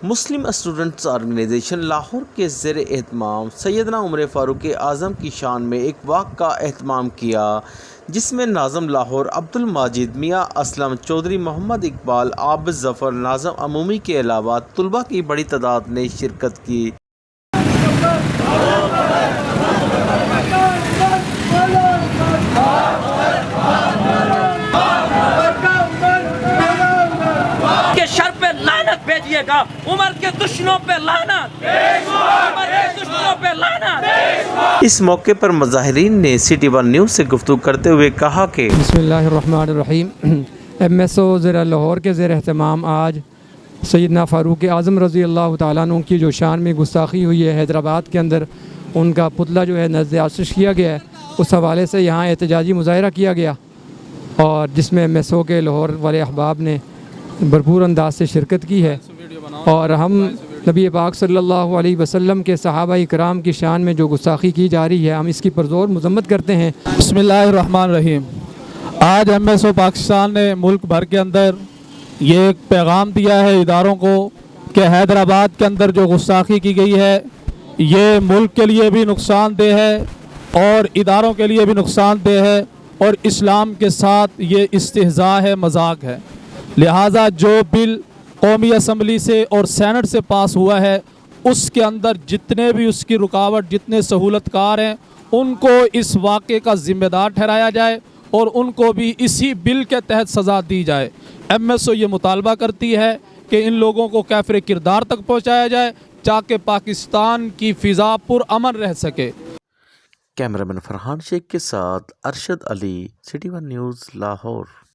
مسلم students organization Lahore کے زیر اہتمام سیدنا عمر فاروق اعظم کی شان میں ایک واقعہ کا اہتمام کیا، جس میں ناظم لاہور عبد الماجد میاں اسلم چودھری، محمد اقبال، عابد ظفر، ناظم عمومی کے علاوہ طلباء کی بڑی تعداد نے شرکت کی۔ شر پہ لعنت بھیجیے گا، عمر کے دشمنوں پہ لعنت، عمر کے دشمنوں پہ لعنت۔ اس موقع پر مظاہرین نے سٹی ون نیوز سے گفتگو کرتے ہوئے کہا کہ بسم اللہ الرحمن الرحیم۔ ایم ایس او ضلع لاہور کے زیر اہتمام آج سیدنا فاروق اعظم رضی اللہ تعالیٰ عنہ کی جو شان میں گستاخی ہوئی ہے حیدرآباد کے اندر، ان کا پتلا جو ہے نزد آتش کیا گیا ہے، اس حوالے سے یہاں احتجاجی مظاہرہ کیا گیا، اور جس میں ایم ایس او کے لاہور والے احباب نے بھرپور انداز سے شرکت کی ہے، اور ہم نبی پاک صلی اللہ علیہ وسلم کے صحابہ اکرام کی شان میں جو گستاخی کی جا رہی ہے، ہم اس کی پرزور مذمت کرتے ہیں۔ بسم اللہ الرحمن الرحیم۔ آج ایم ایس او پاکستان نے ملک بھر کے اندر یہ ایک پیغام دیا ہے اداروں کو کہ حیدرآباد کے اندر جو گستاخی کی گئی ہے یہ ملک کے لیے بھی نقصان دہ ہے اور اداروں کے لیے بھی نقصان دہ ہے، اور اسلام کے ساتھ یہ استہزاء ہے، مذاق ہے۔ لہٰذا جو بل قومی اسمبلی سے اور سینٹ سے پاس ہوا ہے، اس کے اندر جتنے بھی اس کی رکاوٹ، جتنے سہولت کار ہیں، ان کو اس واقعے کا ذمہ دار ٹھہرایا جائے اور ان کو بھی اسی بل کے تحت سزا دی جائے۔ ایم ایس او یہ مطالبہ کرتی ہے کہ ان لوگوں کو کیفر کردار تک پہنچایا جائے تاکہ پاکستان کی فضا پرامن رہ سکے۔ کیمرہ مین فرحان شیخ کے ساتھ ارشد علی، سٹی ون نیوز لاہور۔